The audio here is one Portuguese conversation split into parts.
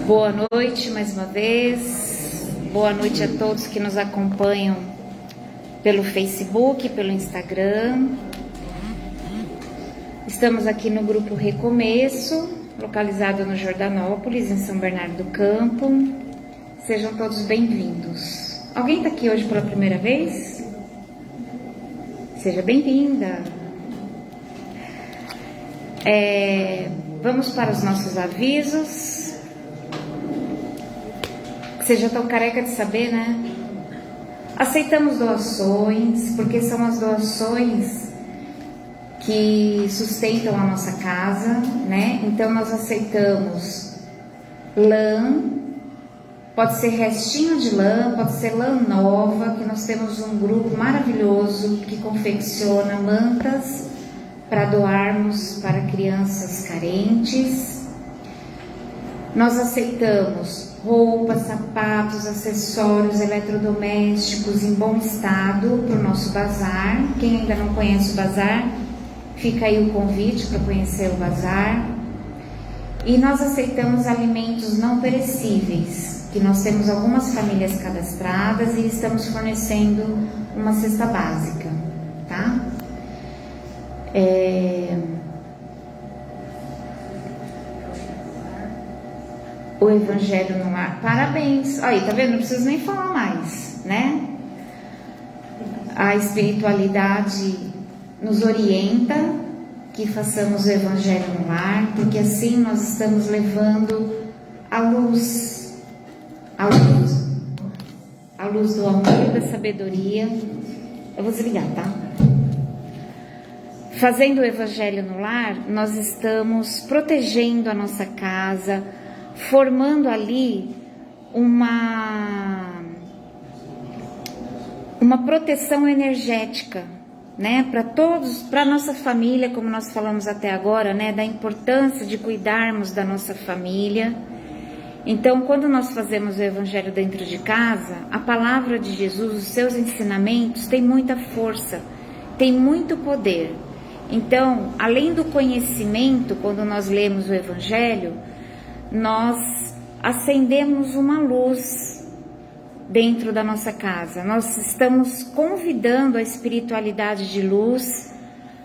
Boa noite mais uma vez, boa noite a todos que nos acompanham pelo Facebook, pelo Instagram. Estamos aqui no grupo Recomeço, localizado no Jordanópolis, em São Bernardo do Campo. Sejam todos bem-vindos. Alguém está aqui hoje pela primeira vez? Seja bem-vinda. Vamos para os nossos avisos. Vocês já estão careca de saber, né? Aceitamos doações, porque são as doações que sustentam a nossa casa, né? Então nós aceitamos lã, pode ser restinho de lã, pode ser lã nova, que nós temos um grupo maravilhoso que confecciona mantas para doarmos para crianças carentes. Nós aceitamos roupas, sapatos, acessórios, eletrodomésticos em bom estado para o nosso bazar. Quem ainda não conhece o bazar, fica aí o convite para conhecer o bazar. E nós aceitamos alimentos não perecíveis, que nós temos algumas famílias cadastradas e estamos fornecendo uma cesta básica, tá? O Evangelho no Lar, parabéns. Aí, tá vendo? Não preciso nem falar mais, né? A espiritualidade nos orienta que façamos o Evangelho no Lar, porque assim nós estamos levando a luz do amor e da sabedoria. Eu vou desligar, tá? Fazendo o Evangelho no Lar, nós estamos protegendo a nossa casa, formando ali uma proteção energética, né, para todos, para nossa família, como nós falamos até agora, né, da importância de cuidarmos da nossa família. Então, quando nós fazemos o Evangelho dentro de casa, a palavra de Jesus, os seus ensinamentos têm muita força, tem muito poder. Então, além do conhecimento, quando nós lemos o Evangelho, nós acendemos uma luz dentro da nossa casa. Nós estamos convidando a espiritualidade de luz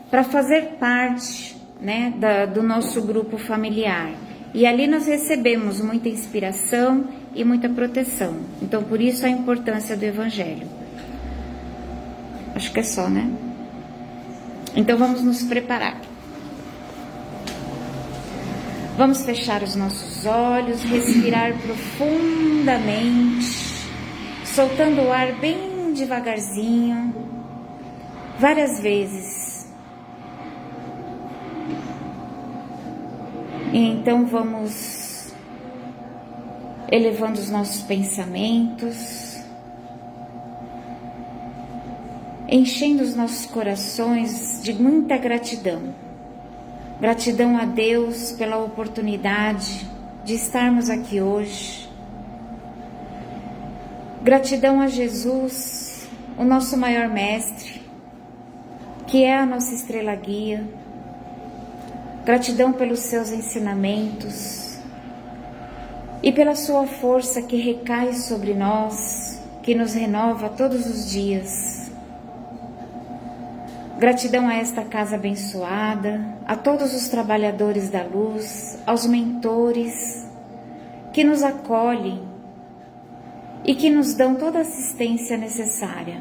para fazer parte, né, do nosso grupo familiar. E ali nós recebemos muita inspiração e muita proteção. Então, por isso a importância do Evangelho. Acho que é só, né? Então, vamos nos preparar. Vamos fechar os nossos olhos, respirar profundamente, soltando o ar bem devagarzinho, várias vezes. E então vamos elevando os nossos pensamentos, enchendo os nossos corações de muita gratidão. Gratidão a Deus pela oportunidade de estarmos aqui hoje. Gratidão a Jesus, o nosso maior mestre, que é a nossa estrela guia. Gratidão pelos seus ensinamentos e pela sua força que recai sobre nós, que nos renova todos os dias. Gratidão a esta casa abençoada, a todos os trabalhadores da luz, aos mentores que nos acolhem e que nos dão toda a assistência necessária.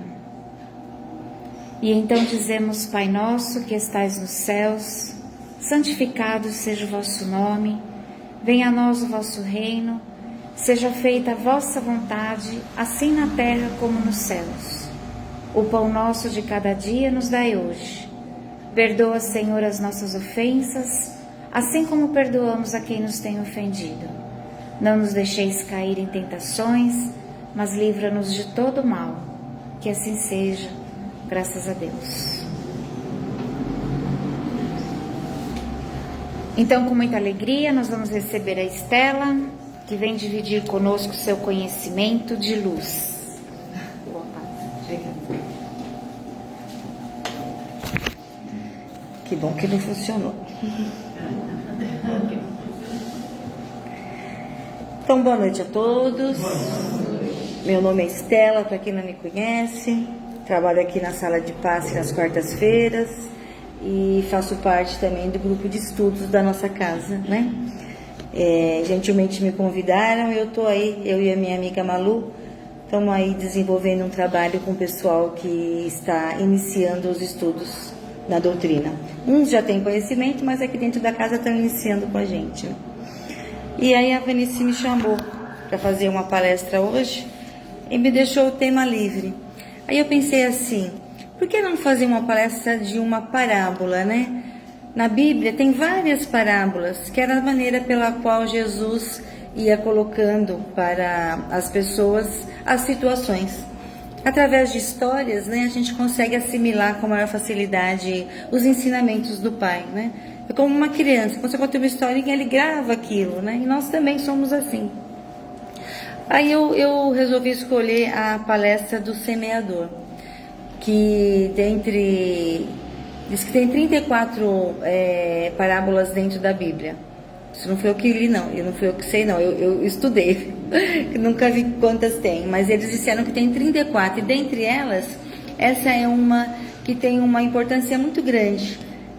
E então dizemos: Pai nosso que estais nos céus, santificado seja o vosso nome, venha a nós o vosso reino, seja feita a vossa vontade, assim na terra como nos céus. O pão nosso de cada dia nos dai hoje. Perdoa, Senhor, as nossas ofensas, assim como perdoamos a quem nos tem ofendido. Não nos deixeis cair em tentações, mas livra-nos de todo mal. Que assim seja, graças a Deus. Então, com muita alegria, nós vamos receber a Estela, que vem dividir conosco seu conhecimento de luz. Que bom que não funcionou. Então, boa noite a todos. Meu nome é Estela, para quem não me conhece. Trabalho aqui na sala de passe nas quartas-feiras e faço parte também do grupo de estudos da nossa casa, né? Gentilmente me convidaram, eu estou aí, eu e a minha amiga Malu, estamos aí desenvolvendo um trabalho com o pessoal que está iniciando os estudos na doutrina. Uns já têm conhecimento, mas aqui dentro da casa estão iniciando com a gente, né? E aí a Vanice me chamou para fazer uma palestra hoje e me deixou o tema livre. Aí eu pensei assim, por que não fazer uma palestra de uma parábola, né? Na Bíblia tem várias parábolas, que era a maneira pela qual Jesus ia colocando para as pessoas as situações. Através de histórias, né, a gente consegue assimilar com maior facilidade os ensinamentos do Pai, né? É como uma criança, quando você conta uma historinha, ele grava aquilo, né? E nós também somos assim. Aí eu resolvi escolher a palestra do semeador, que diz que tem 34 parábolas dentro da Bíblia. Isso não foi eu que li, não. Não fui eu que sei, não. Eu estudei. Nunca vi quantas tem. Mas eles disseram que tem 34. E dentre elas, essa é uma que tem uma importância muito grande.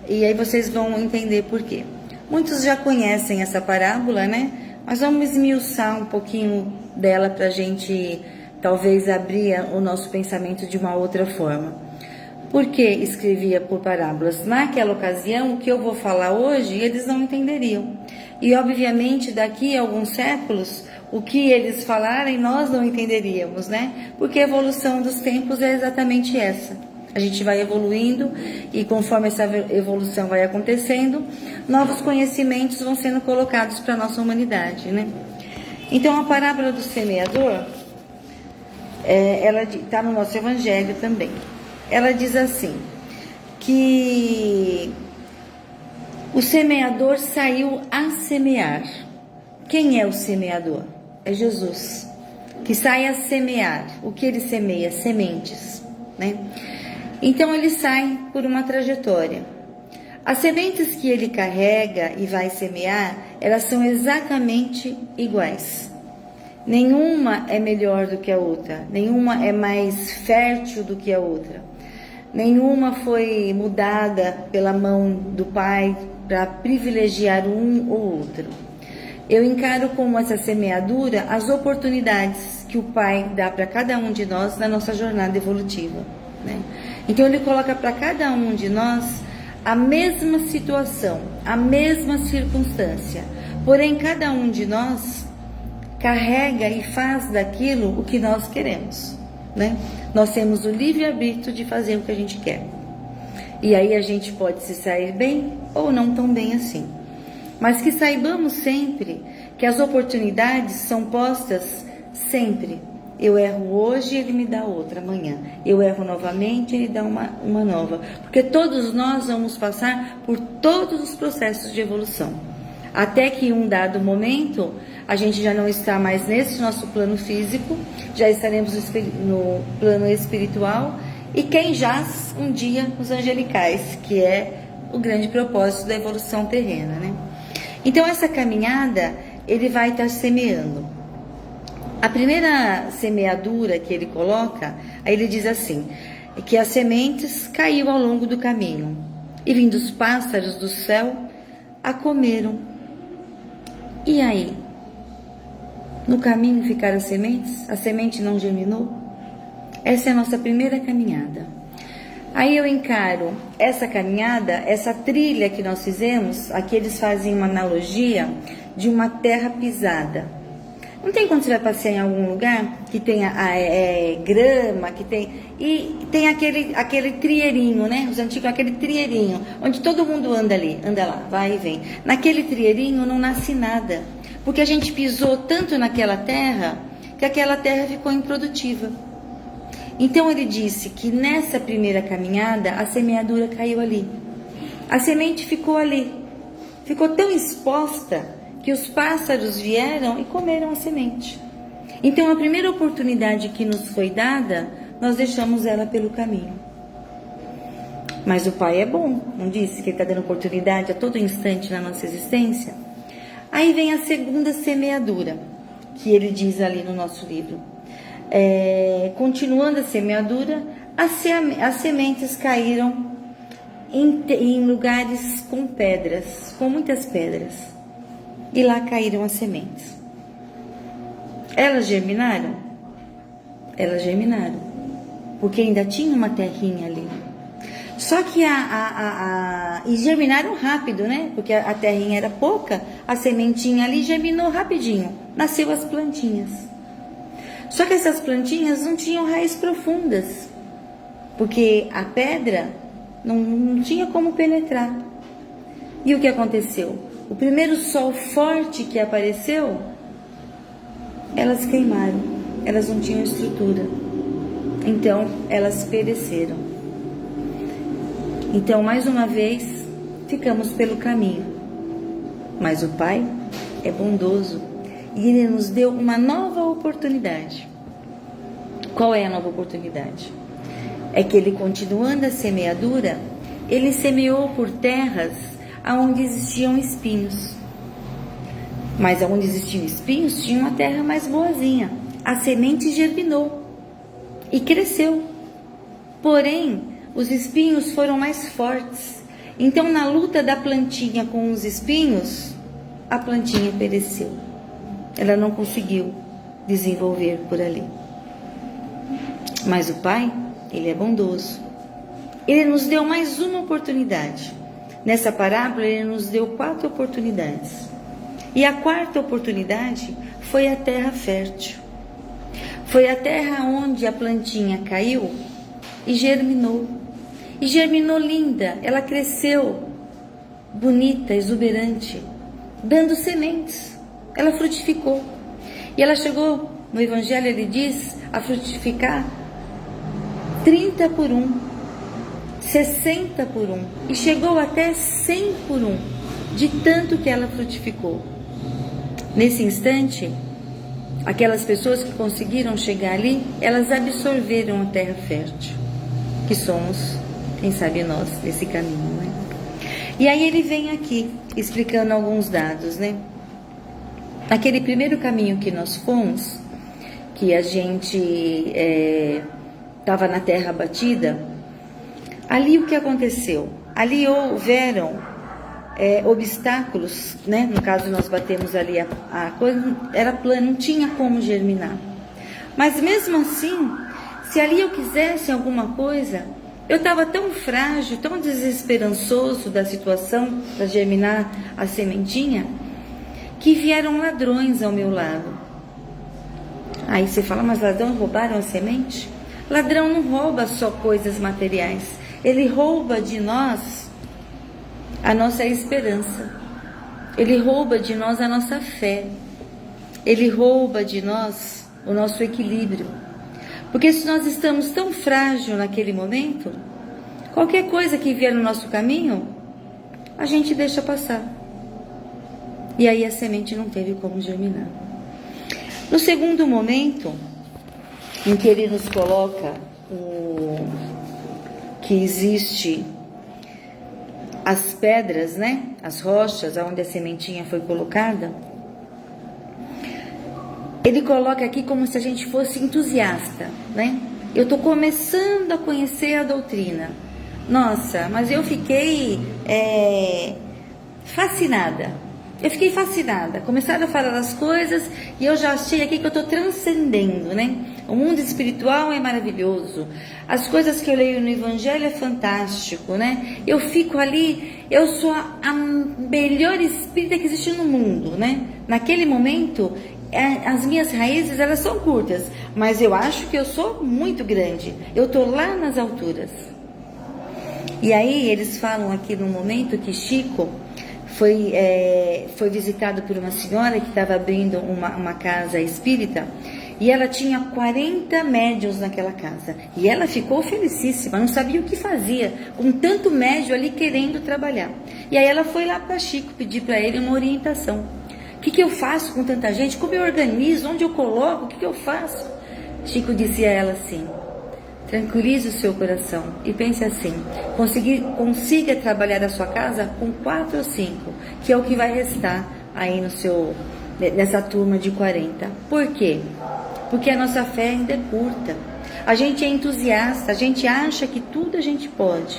E aí vocês vão entender por quê. Muitos já conhecem essa parábola, né? Mas vamos esmiuçar um pouquinho dela para a gente, talvez, abrir o nosso pensamento de uma outra forma. Por que escrevia por parábolas? Naquela ocasião, o que eu vou falar hoje, eles não entenderiam. E, obviamente, daqui a alguns séculos, o que eles falarem, nós não entenderíamos, né? Porque a evolução dos tempos é exatamente essa. A gente vai evoluindo e, conforme essa evolução vai acontecendo, novos conhecimentos vão sendo colocados para a nossa humanidade, né? Então, a parábola do semeador, ela está no nosso evangelho também. Ela diz assim, que o semeador saiu a semear. Quem é o semeador? É Jesus, que sai a semear. O que ele semeia? Sementes, né? Então ele sai por uma trajetória. As sementes que ele carrega e vai semear, elas são exatamente iguais. Nenhuma é melhor do que a outra, nenhuma é mais fértil do que a outra. Nenhuma foi mudada pela mão do Pai para privilegiar um ou outro. Eu encaro como essa semeadura as oportunidades que o Pai dá para cada um de nós na nossa jornada evolutiva, né? Então ele coloca para cada um de nós a mesma situação, a mesma circunstância. Porém, cada um de nós carrega e faz daquilo o que nós queremos, né? Nós temos o livre-arbítrio de fazer o que a gente quer. E aí a gente pode se sair bem ou não tão bem assim. Mas que saibamos sempre que as oportunidades são postas sempre. Eu erro hoje, ele me dá outra amanhã. Eu erro novamente, ele dá uma nova. Porque todos nós vamos passar por todos os processos de evolução. Até que em um dado momento, a gente já não está mais nesse nosso plano físico, já estaremos no plano espiritual, e quem jaz um dia os angelicais, que é o grande propósito da evolução terrena, né? Então essa caminhada, ele vai estar semeando. A primeira semeadura que ele coloca, aí ele diz assim, que as sementes caiu ao longo do caminho, e vindo os pássaros do céu, a comeram. E aí? No caminho ficaram as sementes? A semente não germinou? Essa é a nossa primeira caminhada. Aí eu encaro essa caminhada, essa trilha que nós fizemos, aqui eles fazem uma analogia de uma terra pisada. Não tem quando você vai passear em algum lugar que tenha grama, e tem aquele trieirinho, né? Os antigos, aquele trieirinho, onde todo mundo anda lá, vai e vem. Naquele trieirinho não nasce nada, porque a gente pisou tanto naquela terra, que aquela terra ficou improdutiva. Então ele disse que nessa primeira caminhada, a semeadura caiu ali. A semente ficou ali, ficou tão exposta, que os pássaros vieram e comeram a semente. Então, a primeira oportunidade que nos foi dada, nós deixamos ela pelo caminho. Mas o Pai é bom, não disse que Ele está dando oportunidade a todo instante na nossa existência? Aí vem a segunda semeadura. que ele diz ali no nosso livro. Continuando a semeadura, as sementes caíram em lugares com pedras, com muitas pedras, e lá caíram as sementes. Elas germinaram? Elas germinaram, porque ainda tinha uma terrinha ali. Só que e germinaram rápido, né? Porque a terrinha era pouca, a sementinha ali germinou rapidinho, nasceu as plantinhas. Só que essas plantinhas não tinham raízes profundas, porque a pedra não tinha como penetrar. E o que aconteceu? O primeiro sol forte que apareceu, elas queimaram, elas não tinham estrutura, então elas pereceram. Então, mais uma vez, ficamos pelo caminho. Mas o Pai é bondoso e Ele nos deu uma nova oportunidade. Qual é a nova oportunidade? É que Ele, continuando a semeadura, Ele semeou por terras onde existiam espinhos. Mas onde existiam espinhos, tinha uma terra mais boazinha. A semente germinou e cresceu. Porém, os espinhos foram mais fortes. Então, na luta da plantinha com os espinhos, a plantinha pereceu. Ela não conseguiu desenvolver por ali. Mas o Pai, Ele é bondoso. Ele nos deu mais uma oportunidade. Nessa parábola, Ele nos deu 4 oportunidades. E a 4ª oportunidade foi a terra fértil. Foi a terra onde a plantinha caiu e germinou. E germinou linda, ela cresceu bonita, exuberante, dando sementes. Ela frutificou. E ela chegou, no Evangelho ele diz, a frutificar 30 por 1, 60 por 1, e chegou até 100 por 1, de tanto que ela frutificou. Nesse instante, aquelas pessoas que conseguiram chegar ali, elas absorveram a terra fértil, que somos, quem sabe nós, nesse caminho, né? E aí ele vem aqui, explicando alguns dados, né? Aquele primeiro caminho que nós fomos, que a gente estava na terra batida, ali o que aconteceu? Ali houveram obstáculos, né? No caso, nós batemos ali, a coisa era plana, não tinha como germinar. Mas mesmo assim, se ali eu quisesse alguma coisa, eu estava tão frágil, tão desesperançoso da situação para germinar a sementinha, que vieram ladrões ao meu lado. Aí você fala, mas ladrão roubaram a semente? Ladrão não rouba só coisas materiais, ele rouba de nós a nossa esperança, ele rouba de nós a nossa fé, ele rouba de nós o nosso equilíbrio. Porque se nós estamos tão frágeis naquele momento, qualquer coisa que vier no nosso caminho, a gente deixa passar. E aí a semente não teve como germinar. No segundo momento, em que ele nos coloca que existe as pedras, né? As rochas, onde a sementinha foi colocada, ele coloca aqui como se a gente fosse entusiasta, né? Eu estou começando a conhecer a doutrina. Nossa, mas eu fiquei fascinada. Eu fiquei fascinada. Começaram a falar as coisas e eu já achei aqui que eu estou transcendendo, né? O mundo espiritual é maravilhoso. As coisas que eu leio no Evangelho é fantástico, né? Eu fico ali, eu sou a melhor espírita que existe no mundo, né? Naquele momento, as minhas raízes, elas são curtas, mas eu acho que eu sou muito grande. Eu estou lá nas alturas. E aí eles falam aqui no momento que Chico foi visitado por uma senhora que estava abrindo uma casa espírita, e ela tinha 40 médiuns naquela casa, e ela ficou felicíssima, não sabia o que fazia com tanto médium ali querendo trabalhar. E aí ela foi lá para Chico pedir para ele uma orientação. O que eu faço com tanta gente? Como eu organizo? Onde eu coloco? O que eu faço? Chico dizia a ela assim: tranquilize o seu coração e pense assim: consiga trabalhar a sua casa com 4 ou 5, que é o que vai restar aí nessa turma de 40. Por quê? Porque a nossa fé ainda é curta. A gente é entusiasta, a gente acha que tudo a gente pode.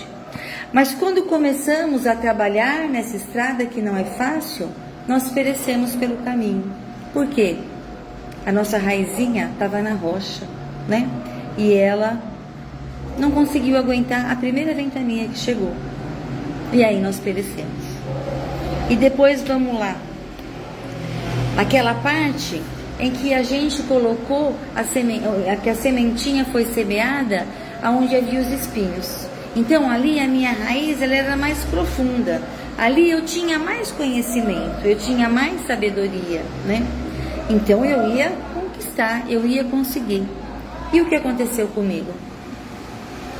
Mas quando começamos a trabalhar nessa estrada que não é fácil, nós perecemos pelo caminho. Por quê? A nossa raizinha estava na rocha, né? E ela não conseguiu aguentar a primeira ventania que chegou. E aí nós perecemos. E depois vamos lá. Aquela parte em que a gente colocou que a sementinha foi semeada aonde havia os espinhos. Então ali a minha raiz ela era mais profunda. Ali eu tinha mais conhecimento, eu tinha mais sabedoria, né? Então eu ia conquistar, eu ia conseguir. E o que aconteceu comigo?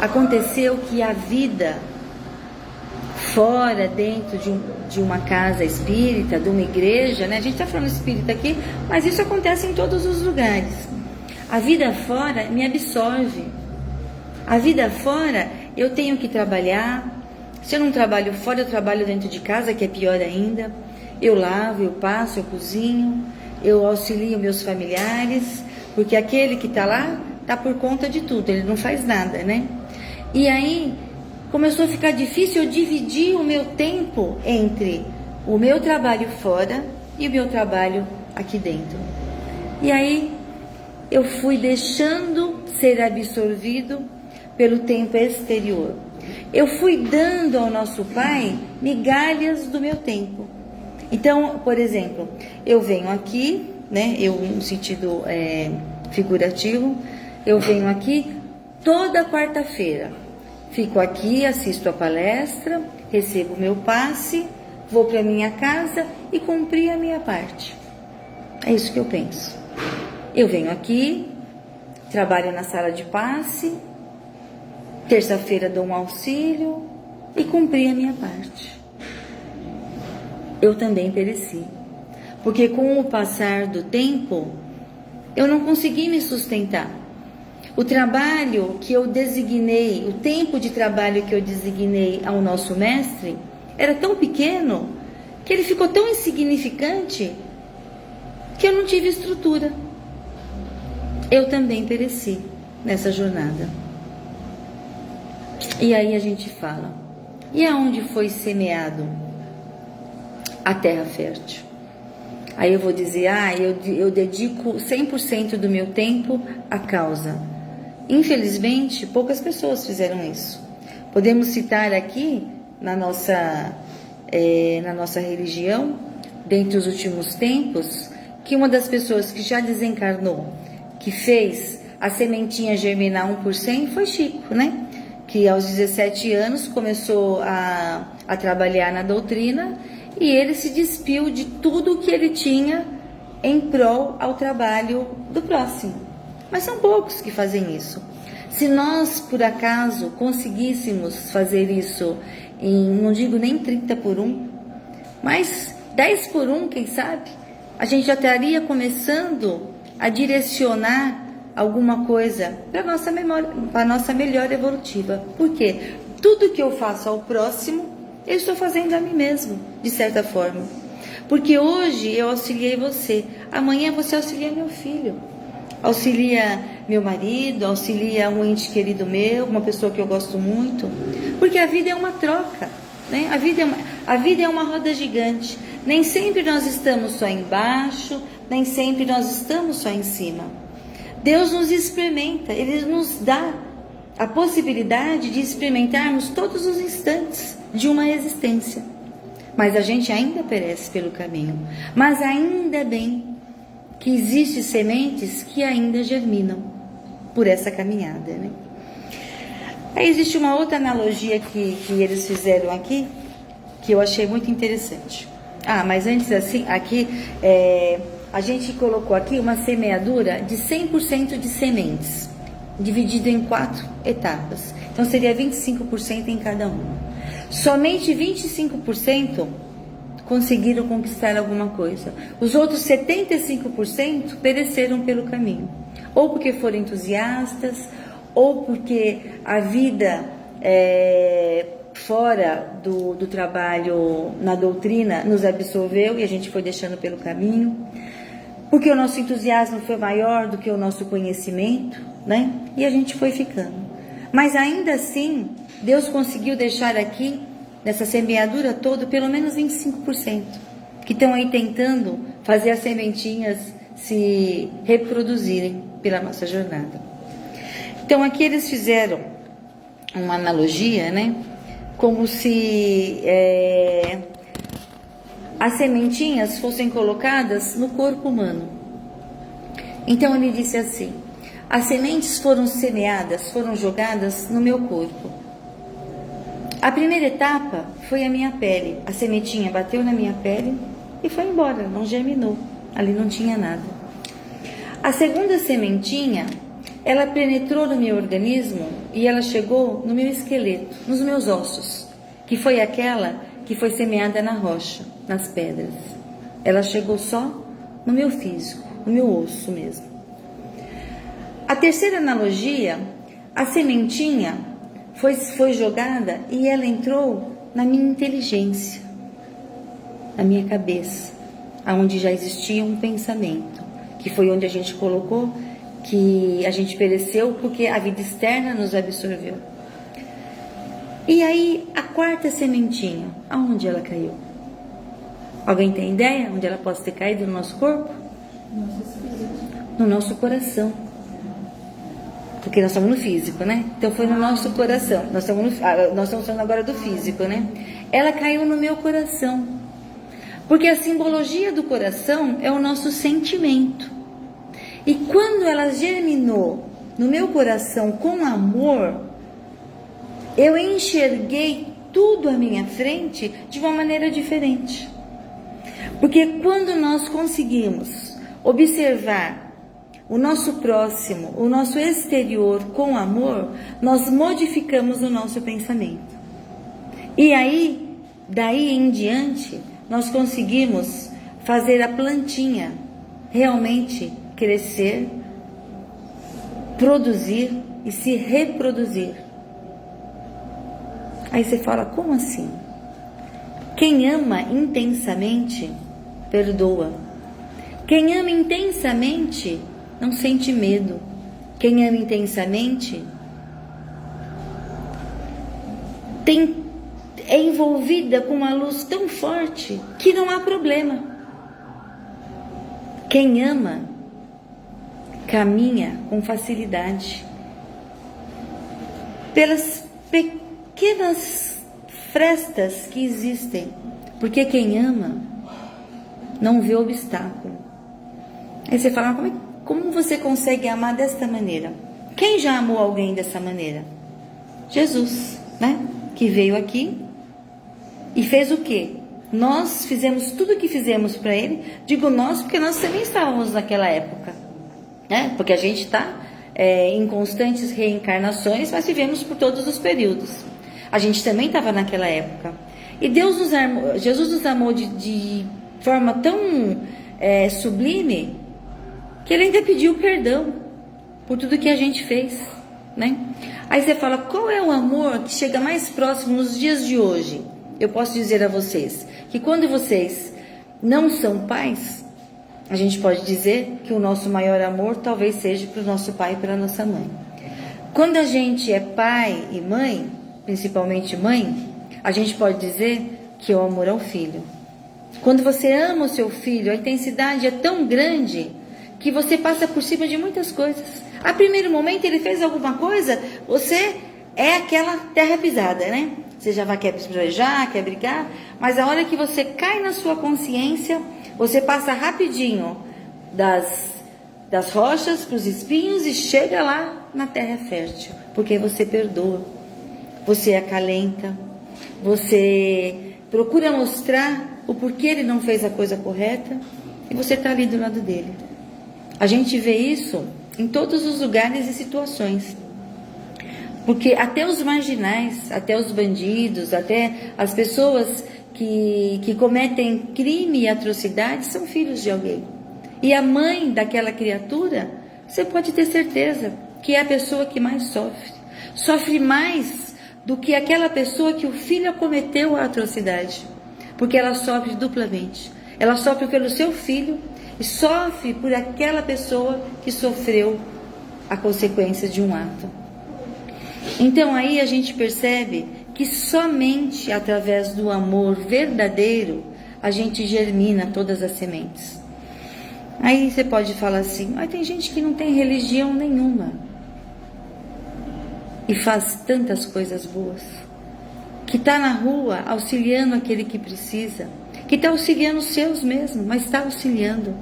Aconteceu que a vida fora, dentro de uma casa espírita, de uma igreja, né? A gente está falando espírita aqui, mas isso acontece em todos os lugares. A vida fora me absorve. A vida fora, eu tenho que trabalhar. Se eu não trabalho fora, eu trabalho dentro de casa, que é pior ainda. Eu lavo, eu passo, eu cozinho, eu auxilio meus familiares, porque aquele que está lá, está por conta de tudo, ele não faz nada, né? E aí, começou a ficar difícil eu dividir o meu tempo entre o meu trabalho fora e o meu trabalho aqui dentro. E aí, eu fui deixando ser absorvido pelo tempo exterior. Eu fui dando ao nosso Pai migalhas do meu tempo. Então, por exemplo, eu venho aqui, né? Eu, no sentido figurativo, eu venho aqui toda quarta-feira. Fico aqui, assisto a palestra, recebo meu passe, vou para minha casa e cumpri a minha parte. É isso que eu penso. Eu venho aqui, trabalho na sala de passe, terça-feira dou um auxílio e cumpri a minha parte. Eu também pereci, porque com o passar do tempo, eu não consegui me sustentar. O trabalho que eu designei, o tempo de trabalho que eu designei ao nosso mestre, era tão pequeno, que ele ficou tão insignificante, que eu não tive estrutura. Eu também pereci nessa jornada. E aí a gente fala, e aonde foi semeado a terra fértil? Aí eu vou dizer, eu dedico 100% do meu tempo à causa. Infelizmente, poucas pessoas fizeram isso. Podemos citar aqui, na nossa religião, dentre os últimos tempos, que uma das pessoas que já desencarnou, que fez a sementinha germinar 1%, foi Chico, né? Que aos 17 anos começou a trabalhar na doutrina e ele se despiu de tudo que ele tinha em prol ao trabalho do próximo. Mas são poucos que fazem isso. Se nós, por acaso, conseguíssemos fazer isso em, não digo nem 30 por 1, mas 10 por 1, quem sabe, a gente já estaria começando a direcionar alguma coisa para a nossa melhora evolutiva. Por quê? Tudo que eu faço ao próximo, eu estou fazendo a mim mesmo, de certa forma. Porque hoje eu auxiliei você, amanhã você auxilia meu filho, auxilia meu marido, auxilia um ente querido meu, uma pessoa que eu gosto muito. Porque a vida é uma troca, né? A vida é uma roda gigante. Nem sempre nós estamos só embaixo, nem sempre nós estamos só em cima. Deus nos experimenta, Ele nos dá a possibilidade de experimentarmos todos os instantes de uma existência. Mas a gente ainda perece pelo caminho. Mas ainda bem que existem sementes que ainda germinam por essa caminhada, né? Aí existe uma outra analogia que eles fizeram aqui, que eu achei muito interessante. Mas antes assim, aqui a gente colocou aqui uma semeadura de 100% de sementes, dividido em 4 etapas. Então seria 25% em cada uma. Somente 25% conseguiram conquistar alguma coisa. Os outros 75% pereceram pelo caminho. Ou porque foram entusiastas, ou porque a vida fora do trabalho na doutrina, nos absorveu e a gente foi deixando pelo caminho, porque o nosso entusiasmo foi maior do que o nosso conhecimento, né? E a gente foi ficando. Mas ainda assim, Deus conseguiu deixar aqui, nessa semeadura toda, pelo menos 25%, que estão aí tentando fazer as sementinhas se reproduzirem pela nossa jornada. Então aqui eles fizeram uma analogia, né? Como se as sementinhas fossem colocadas no corpo humano. Então ele disse assim: as sementes foram semeadas, foram jogadas no meu corpo. A primeira etapa foi a minha pele. A sementinha bateu na minha pele e foi embora, não germinou. Ali não tinha nada. A segunda sementinha, ela penetrou no meu organismo e ela chegou no meu esqueleto, nos meus ossos, que foi aquela que foi semeada na rocha, nas pedras. Ela chegou só no meu físico, no meu osso mesmo. A terceira analogia, a sementinha foi jogada e ela entrou na minha inteligência, na minha cabeça, onde já existia um pensamento, que foi onde a gente colocou que a gente pereceu porque a vida externa nos absorveu. E aí, a quarta sementinha, aonde ela caiu? Alguém tem ideia onde ela pode ter caído no nosso corpo? No nosso coração. Porque nós estamos no físico, né? Então foi no nosso coração. Nós estamos falando agora do físico, né? Ela caiu no meu coração. Porque a simbologia do coração é o nosso sentimento. E quando ela germinou no meu coração com amor, eu enxerguei tudo à minha frente de uma maneira diferente. Porque quando nós conseguimos observar o nosso próximo, o nosso exterior com amor, nós modificamos o nosso pensamento. E aí, daí em diante, nós conseguimos fazer a plantinha realmente crescer, produzir e se reproduzir. Aí você fala, como assim? Quem ama intensamente, perdoa. Quem ama intensamente, não sente medo. Quem ama intensamente é envolvida com uma luz tão forte que não há problema. Quem ama caminha com facilidade pelas pequenas frestas que existem, porque quem ama não vê obstáculo. Aí você fala, como você consegue amar desta maneira? Quem já amou alguém dessa maneira? Jesus, né? Que veio aqui e fez o quê? Nós fizemos tudo o que fizemos para ele. Digo nós porque nós também estávamos naquela época, né? Porque a gente está em constantes reencarnações, mas vivemos por todos os períodos. A gente também estava naquela época. E Jesus nos amou de forma tão sublime, que ele ainda pediu perdão por tudo que a gente fez, né? Aí você fala, qual é o amor que chega mais próximo nos dias de hoje? Eu posso dizer a vocês que quando vocês não são pais, a gente pode dizer que o nosso maior amor talvez seja para o nosso pai e para a nossa mãe. Quando a gente é pai e mãe, principalmente mãe, a gente pode dizer que é o amor ao filho. Quando você ama o seu filho, a intensidade é tão grande que você passa por cima de muitas coisas. A primeiro momento ele fez alguma coisa, você é aquela terra pisada, né? Você já vai, quer beijar, quer brigar, mas a hora que você cai na sua consciência, você passa rapidinho das rochas para os espinhos e chega lá na terra fértil, porque você perdoa, você acalenta, você procura mostrar o porquê ele não fez a coisa correta e você está ali do lado dele. A gente vê isso em todos os lugares e situações. Porque até os marginais, até os bandidos, até as pessoas que cometem crime e atrocidade são filhos de alguém. E a mãe daquela criatura, você pode ter certeza que é a pessoa que mais sofre. Sofre mais do que aquela pessoa que o filho cometeu a atrocidade, porque ela sofre duplamente. Ela sofre pelo seu filho e sofre por aquela pessoa que sofreu a consequência de um ato. Então aí a gente percebe que somente através do amor verdadeiro a gente germina todas as sementes. Aí você pode falar assim, mas tem gente que não tem religião nenhuma e faz tantas coisas boas, que está na rua auxiliando aquele que precisa, que está auxiliando os seus mesmo, mas está auxiliando,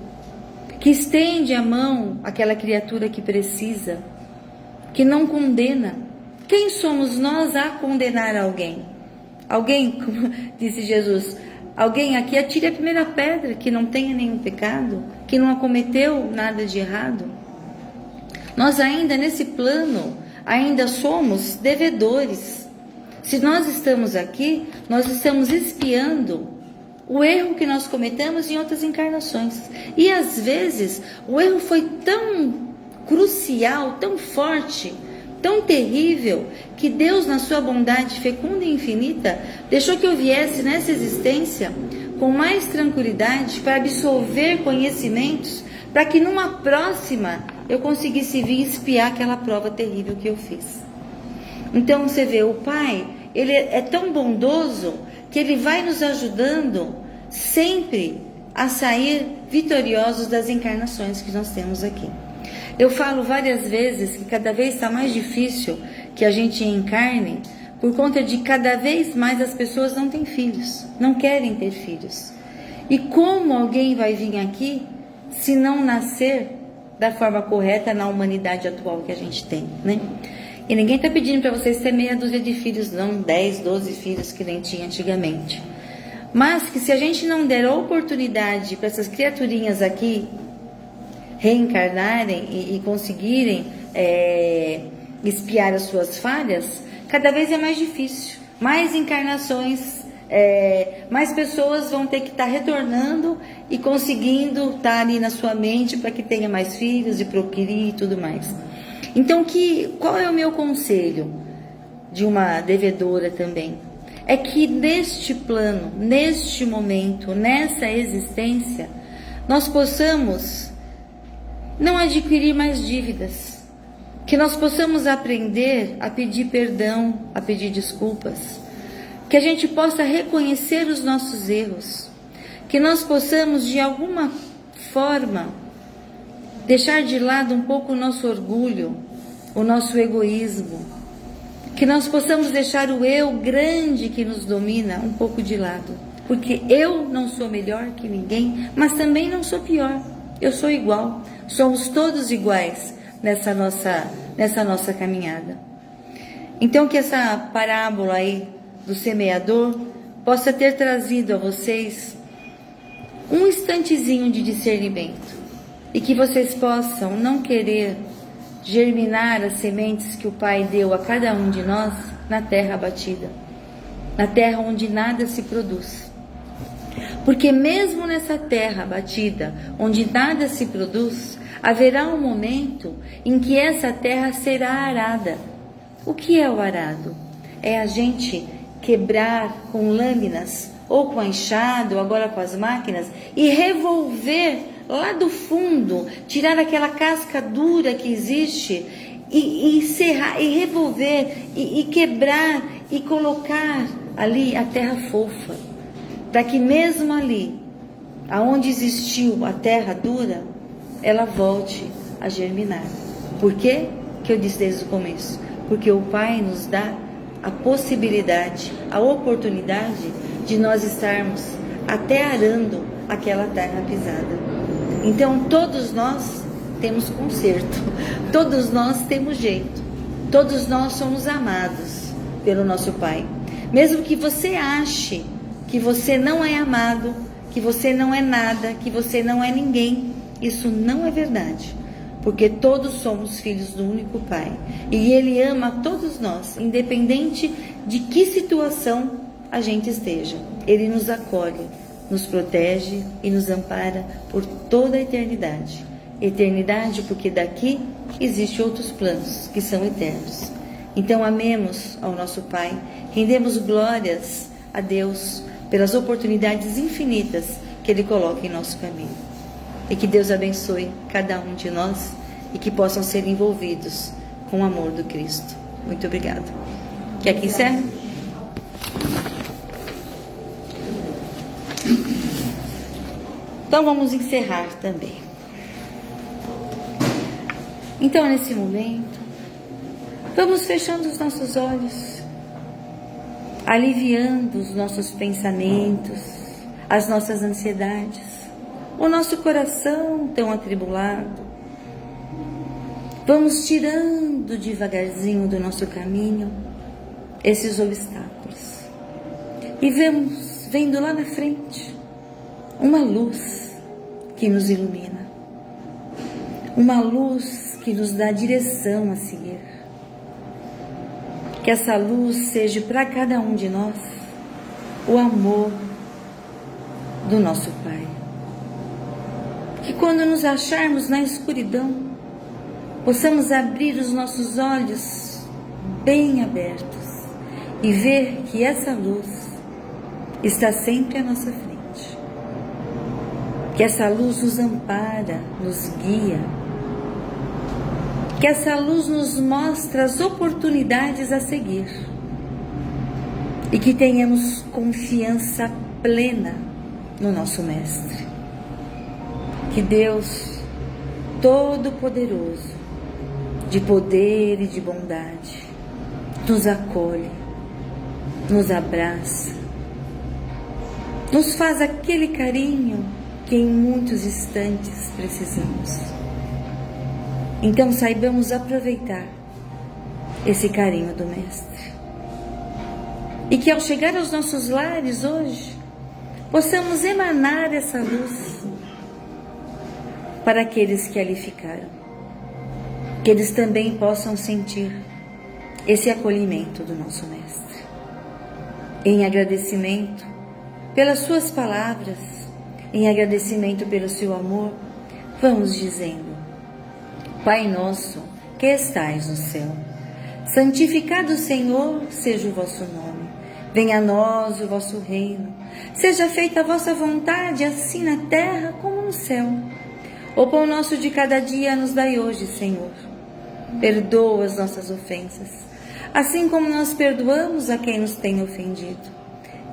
que estende a mão àquela criatura que precisa, que não condena. Quem somos nós a condenar alguém? Alguém, como disse Jesus, alguém aqui atire a primeira pedra que não tenha nenhum pecado, que não cometeu nada de errado. Nós ainda nesse plano, ainda somos devedores. Se nós estamos aqui, nós estamos expiando o erro que nós cometemos em outras encarnações. E às vezes o erro foi tão crucial, tão forte, tão terrível, que Deus, na sua bondade fecunda e infinita, deixou que eu viesse nessa existência com mais tranquilidade para absorver conhecimentos, para que numa próxima eu conseguisse vir espiar aquela prova terrível que eu fiz. Então você vê, o Pai, ele é tão bondoso que ele vai nos ajudando sempre a sair vitoriosos das encarnações que nós temos aqui. Eu falo várias vezes que cada vez está mais difícil que a gente encarne, por conta de cada vez mais as pessoas não têm filhos, não querem ter filhos. E como alguém vai vir aqui se não nascer da forma correta na humanidade atual que a gente tem, né? E ninguém está pedindo para vocês ter meia dúzia de filhos, não 10, 12 filhos que nem tinha antigamente. Mas que se a gente não der oportunidade para essas criaturinhas aqui reencarnarem e conseguirem espiar as suas falhas, cada vez é mais difícil. Mais encarnações, mais pessoas vão ter que estar retornando e conseguindo estar ali na sua mente para que tenha mais filhos e procrie e tudo mais. Então, qual é o meu conselho de uma devedora também? É que neste plano, neste momento, nessa existência, nós possamos não adquirir mais dívidas, que nós possamos aprender a pedir perdão, a pedir desculpas, que a gente possa reconhecer os nossos erros, que nós possamos de alguma forma deixar de lado um pouco o nosso orgulho, o nosso egoísmo, que nós possamos deixar o eu grande que nos domina um pouco de lado, porque eu não sou melhor que ninguém, mas também não sou pior, eu sou igual, somos todos iguais nessa nossa caminhada. Então que essa parábola aí do semeador possa ter trazido a vocês um instantezinho de discernimento e que vocês possam não querer germinar as sementes que o Pai deu a cada um de nós na terra abatida, na terra onde nada se produz. Porque mesmo nessa terra abatida, onde nada se produz, haverá um momento em que essa terra será arada. O que é o arado? É a gente quebrar com lâminas, ou com a enxada, ou agora com as máquinas, e revolver lá do fundo, tirar aquela casca dura que existe, e serrar, e revolver, e quebrar, e colocar ali a terra fofa, para que mesmo ali, aonde existiu a terra dura, ela volte a germinar. Por quê? Que eu disse desde o começo. Porque o Pai nos dá a possibilidade, a oportunidade de nós estarmos até arando aquela terra pisada. Então todos nós temos conserto, todos nós temos jeito, todos nós somos amados pelo nosso Pai. Mesmo que você ache que você não é amado, que você não é nada, que você não é ninguém, isso não é verdade, porque todos somos filhos do único Pai, e Ele ama todos nós, independente de que situação a gente esteja. Ele nos acolhe, nos protege e nos ampara por toda a eternidade. Eternidade porque daqui existem outros planos que são eternos. Então amemos ao nosso Pai, rendemos glórias a Deus pelas oportunidades infinitas que Ele coloca em nosso caminho. E que Deus abençoe cada um de nós e que possam ser envolvidos com o amor do Cristo. Muito obrigada. Quer que encerre? Então vamos encerrar também. Então nesse momento, vamos fechando os nossos olhos, aliviando os nossos pensamentos, as nossas ansiedades, o nosso coração tão atribulado. Vamos tirando devagarzinho do nosso caminho esses obstáculos e vemos vendo lá na frente uma luz que nos ilumina, uma luz que nos dá direção a seguir. Que essa luz seja para cada um de nós o amor do nosso Pai. Que quando nos acharmos na escuridão, possamos abrir os nossos olhos bem abertos e ver que essa luz está sempre à nossa frente. Que essa luz nos ampara, nos guia. Que essa luz nos mostra as oportunidades a seguir. E que tenhamos confiança plena no nosso Mestre. Que Deus Todo-Poderoso, de poder e de bondade, nos acolhe, nos abraça, nos faz aquele carinho que em muitos instantes precisamos. Então saibamos aproveitar esse carinho do Mestre. E que ao chegar aos nossos lares hoje, possamos emanar essa luz para aqueles que ali ficaram. Que eles também possam sentir esse acolhimento do nosso Mestre. Em agradecimento pelas suas palavras, em agradecimento pelo seu amor, vamos dizendo: Pai nosso, que estais no céu, santificado, Senhor, seja o vosso nome. Venha a nós o vosso reino. Seja feita a vossa vontade, assim na terra como no céu. O pão nosso de cada dia nos dai hoje, Senhor. Perdoa as nossas ofensas, assim como nós perdoamos a quem nos tem ofendido.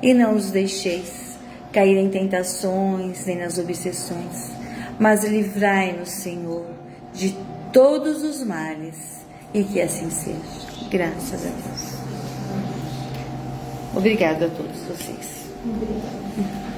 E não nos deixeis cair em tentações, nem nas obsessões, mas livrai-nos, Senhor, de todos os males, e que assim seja. Graças a Deus. Obrigada a todos vocês. Obrigada.